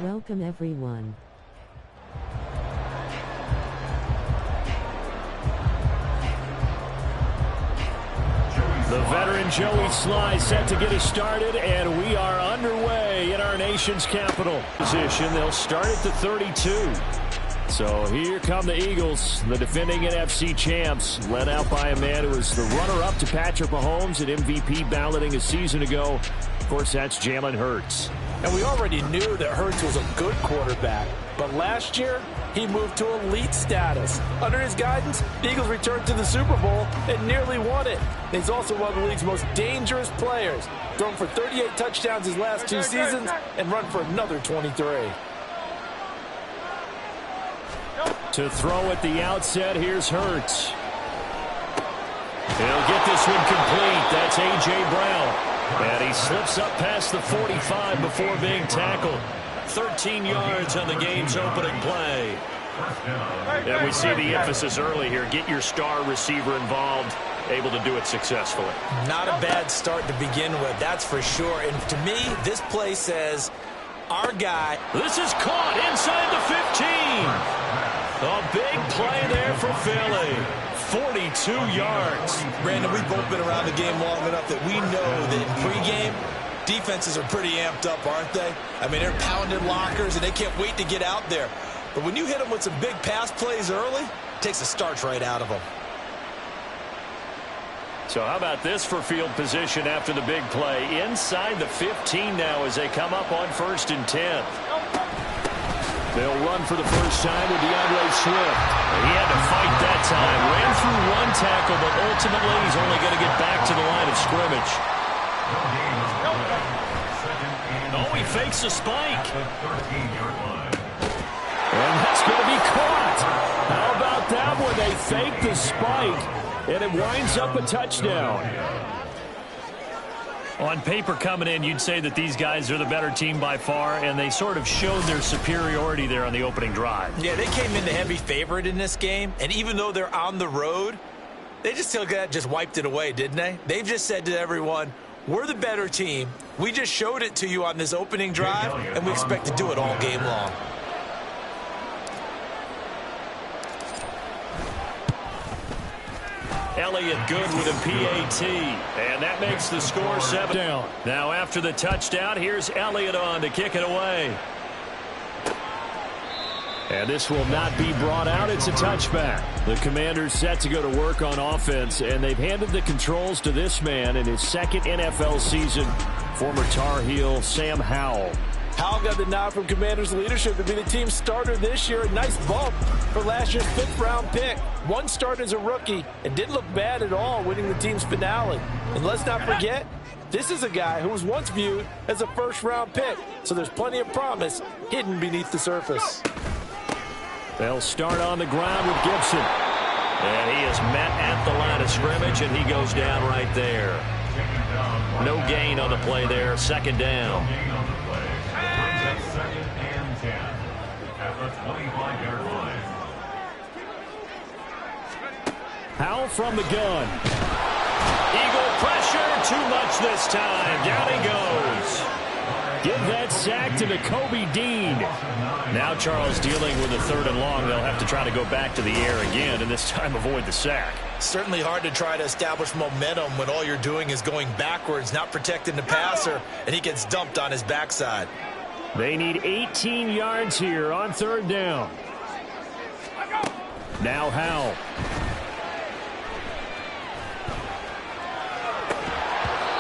Welcome everyone. The veteran Joey Sly set to get us started, and we are underway in our nation's capital. Position, they'll start at the 32. So here come the Eagles, the defending NFC champs, led out by a man who was the runner-up to Patrick Mahomes at MVP balloting a season ago. Of course, that's Jalen Hurts. And we already knew that Hurts was a good quarterback, but last year he moved to elite status. Under his guidance, the Eagles returned to the Super Bowl and nearly won it. He's also one of the league's most dangerous players, thrown for 38 touchdowns his last 2 seasons and run for another 23. To throw at the outset, here's Hurts. He'll get this one complete. That's A.J. Brown. And he slips up past the 45 before being tackled. 13 yards on the game's opening play. And we see the emphasis early here. Get your star receiver involved, able to do it successfully. Not a bad start to begin with, that's for sure. And to me, this play says, our guy. This is caught inside the 15. A big play there for Philly. 42 yards. Brandon, we've both been around the game long enough that we know that in pregame, defenses are pretty amped up, aren't they? I mean, they're pounding lockers, and they can't wait to get out there. But when you hit them with some big pass plays early, it takes the starch right out of them. So how about this for field position after the big play? Inside the 15 now as they come up on 1st and 10. They'll run for the first time with DeAndre Swift. He had to fight that time. Ran through one tackle, but ultimately he's only going to get back to the line of scrimmage. Oh, he fakes a spike. And that's going to be caught. How about that one? They fake the spike, and it winds up a touchdown. On paper coming in, you'd say that these guys are the better team by far, and they sort of showed their superiority there on the opening drive. Yeah, they came in the heavy favorite in this game, and even though they're on the road, they just wiped it away, didn't they? They've just said to everyone, we're the better team. We just showed it to you on this opening drive, and we expect to do it all game long. Elliott good with a PAT, and that makes the score 7 down. Now after the touchdown, here's Elliott on to kick it away. And this will not be brought out. It's a touchback. The Commanders set to go to work on offense, and they've handed the controls to this man in his 2nd NFL season, former Tar Heel Sam Howell. Howell got the nod from Commanders leadership to be the team's starter this year. A nice bump for last year's 5th-round pick. One start as a rookie and didn't look bad at all, winning the team's finale. And let's not forget, this is a guy who was once viewed as a 1st-round pick. So there's plenty of promise hidden beneath the surface. They'll start on the ground with Gibson. And he is met at the line of scrimmage, and he goes down right there. No gain on the play there. 2nd down. Howell from the gun. Eagle pressure, too much this time. Down he goes. Give that sack to Nakobe Dean. Now Charles dealing with a 3rd and long. They'll have to try to go back to the air again, and this time avoid the sack. Certainly hard to try to establish momentum when all you're doing is going backwards, not protecting the passer, and he gets dumped on his backside. They need 18 yards here on 3rd down. Now Howell.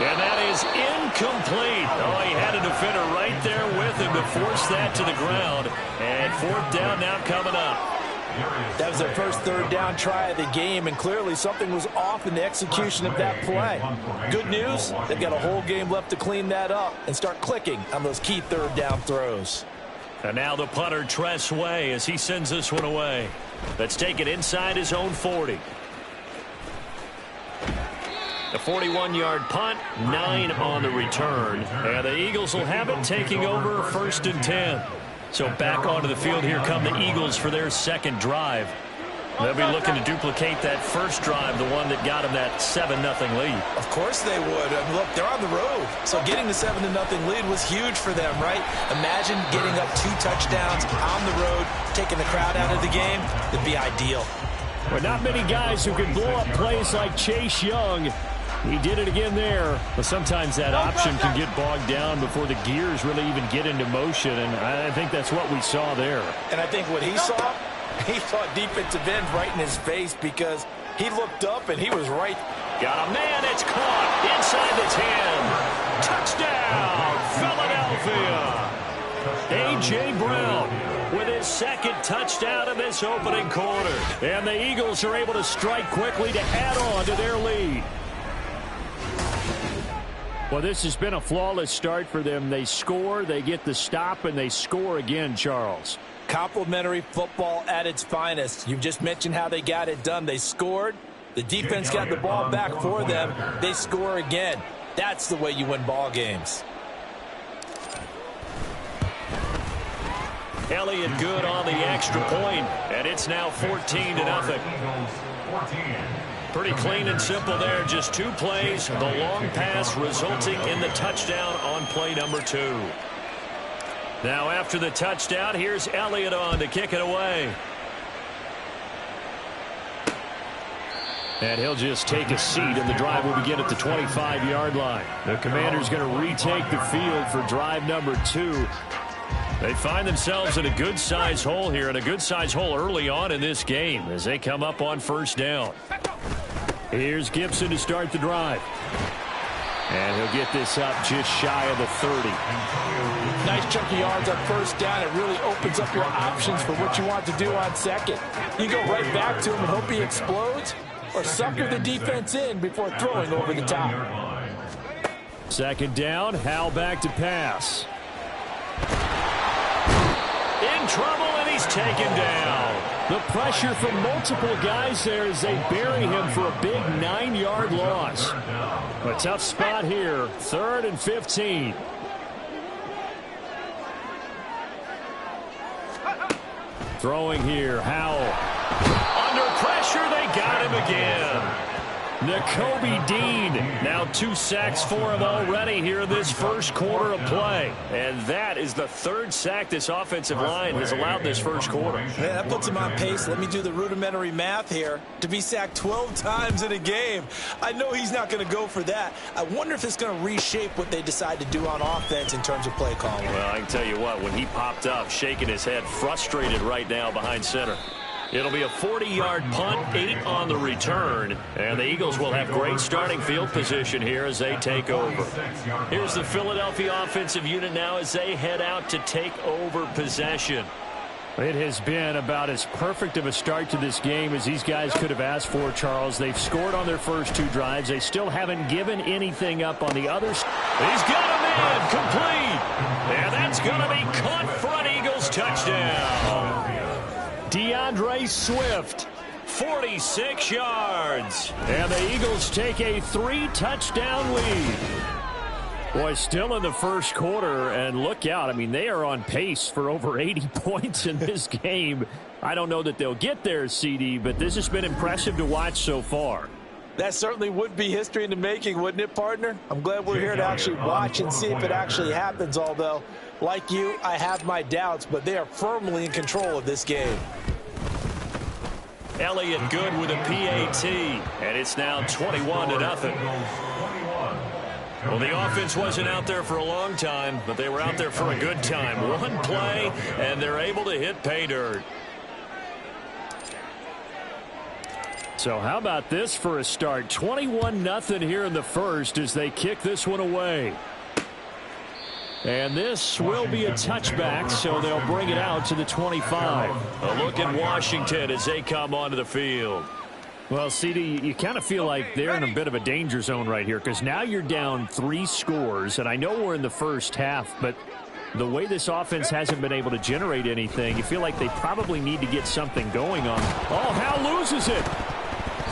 And that is incomplete. Oh, he had a defender right there with him to force that to the ground. And 4th down now coming up. That was their first 3rd down try of the game, and clearly something was off in the execution of that play. Good news, they've got a whole game left to clean that up and start clicking on those key 3rd down throws. And now the punter, Tress Way, as he sends this one away. Let's take it inside his own 40. A 41-yard punt, 9 on the return. And the Eagles will have it, taking over 1st and 10. So back onto the field, here come the Eagles for their 2nd drive. They'll be looking to duplicate that first drive, the one that got them that 7-0 lead. Of course they would. Look, they're on the road. So getting the 7-0 lead was huge for them, right? Imagine getting up 2 touchdowns on the road, taking the crowd out of the game. It'd be ideal. But not many guys who can blow up plays like Chase Young. He did it again there. But sometimes that option can get bogged down before the gears really even get into motion. And I think that's what we saw there. And I think what he saw, he saw defensive end right in his face because he looked up and he was right. Got a man. It's caught inside the 10. Touchdown, Philadelphia. A.J. Brown with his second touchdown in this opening quarter. And the Eagles are able to strike quickly to add on to their lead. Well, this has been a flawless start for them. They score, they get the stop, and they score again, Charles. Complimentary football at its finest. You've just mentioned how they got it done. They scored. The defense got the ball back for them. They score again. That's the way you win ball games. Elliott good on the extra point, and it's now 14-0. Pretty clean and simple there. Just 2 plays. The long pass resulting in the touchdown on play number 2. Now after the touchdown, here's Elliott on to kick it away. And he'll just take a seat, and the drive will begin at the 25-yard line. The Commanders going to retake the field for drive number 2. They find themselves in a good-sized hole here, and a good-sized hole early on in this game as they come up on first down. Here's Gibson to start the drive. And he'll get this up just shy of the 30. Nice chunk of yards on first down. It really opens up your options for what you want to do on second. You go right back to him and hope he explodes, or sucker the defense in before throwing over the top. Second down, Hal back to pass. In trouble, and he's taken down. The pressure from multiple guys there as they bury him for a big 9-yard loss. A tough spot here, 3rd and 15. Throwing here, Howell. Under pressure, they got him again. Nakobe Dean, now 2 sacks for him already here in this first quarter of play. And that is the 3rd sack this offensive line has allowed this first quarter. Yeah, that puts him on pace. Let me do the rudimentary math here. To be sacked 12 times in a game, I know he's not going to go for that. I wonder if it's going to reshape what they decide to do on offense in terms of play calling. Well, I can tell you what, when he popped up, shaking his head, frustrated right now behind center. It'll be a 40-yard punt, 8 on the return. And the Eagles will have great starting field position here as they take over. Here's the Philadelphia offensive unit now as they head out to take over possession. It has been about as perfect of a start to this game as these guys could have asked for, Charles. They've scored on their first 2 drives. They still haven't given anything up on the others. He's got a man complete. And that's going to be caught for an Eagles touchdown. DeAndre Swift, 46 yards. And the Eagles take a 3-touchdown lead. Boy, still in the first quarter, and look out. I mean, they are on pace for over 80 points in this game. I don't know that they'll get there, CD, but this has been impressive to watch so far. That certainly would be history in the making, wouldn't it, partner? I'm glad we're here to actually watch and see if it actually happens, although, like you, I have my doubts, but they are firmly in control of this game. Elliott good with a PAT, and it's now 21-0. Well, the offense wasn't out there for a long time, but they were out there for a good time. 1 play, and they're able to hit pay dirt. So how about this for a start? 21-0 here in the first as they kick this one away. And this will be a touchback, so they'll bring it out to the 25. A look at Washington as they come onto the field. Well, CD, you kind of feel like they're in a bit of a danger zone right here because now you're down 3 scores, and I know we're in the first half, but the way this offense hasn't been able to generate anything, you feel like they probably need to get something going on. Oh, Hal loses it.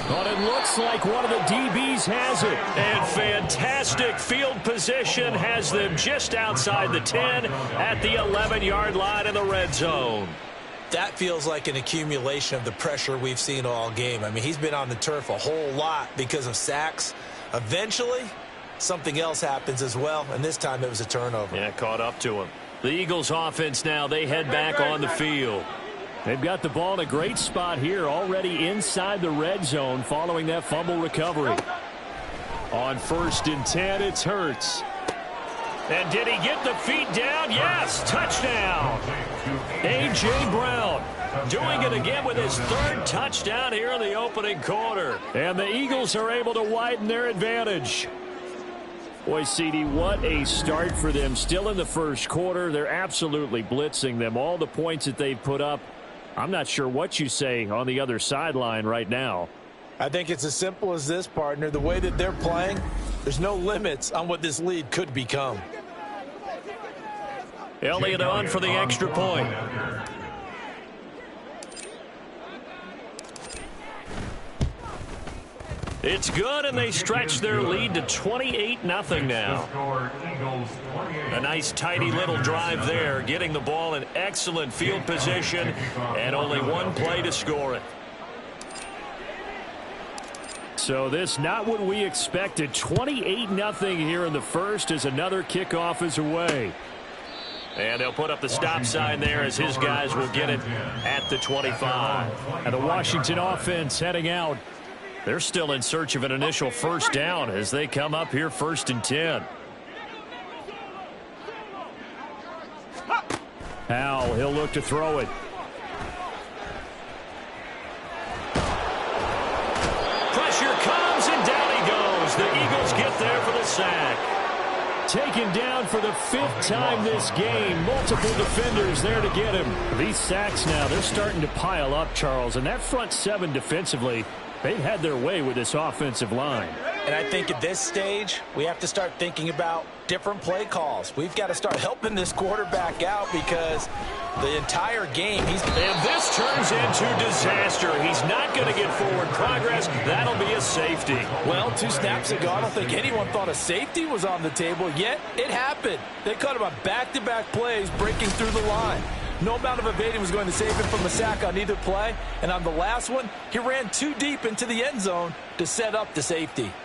But it looks like one of the DBs has it. And fantastic field position has them just outside the 10 at the 11-yard line in the red zone. That feels like an accumulation of the pressure we've seen all game. I mean, he's been on the turf a whole lot because of sacks. Eventually, something else happens as well, and this time it was a turnover. Yeah, caught up to him. The Eagles offense now, they head back on the field. They've got the ball in a great spot here, already inside the red zone following that fumble recovery. On 1st and 10, it's Hurts. And did he get the feet down? Yes, touchdown. A.J. Brown doing it again with his 3rd touchdown here in the opening quarter. And the Eagles are able to widen their advantage. Boy, CD, what a start for them. Still in the first quarter. They're absolutely blitzing them. All the points that they've put up, I'm not sure what you say on the other sideline right now. I think it's as simple as this, partner. The way that they're playing, there's no limits on what this lead could become. Elliott on for the extra point. It's good, and they stretch their lead to 28-0 now. A nice, tidy little drive there, getting the ball in excellent field position, and only one play to score it. So this not what we expected. 28-0 here in the first as another kickoff is away. And they'll put up the stop sign there as his guys will get it at the 25. And the Washington offense heading out. They're still in search of an initial first down as they come up here 1st and 10. Howell, he'll look to throw it. Pressure comes and down he goes. The Eagles get there for the sack. Taken down for the 5th time this game. Multiple defenders there to get him. These sacks now, they're starting to pile up, Charles. And that front 7 defensively, they've had their way with this offensive line. And I think at this stage, we have to start thinking about different play calls. We've got to start helping this quarterback out because the entire game he's... And this turns into disaster. He's not going to get forward progress. That'll be a safety. Well, 2 snaps ago, I don't think anyone thought a safety was on the table, yet it happened. They cut him on back-to-back plays, breaking through the line. No amount of evading was going to save him from a sack on either play. And on the last one, he ran too deep into the end zone to set up the safety.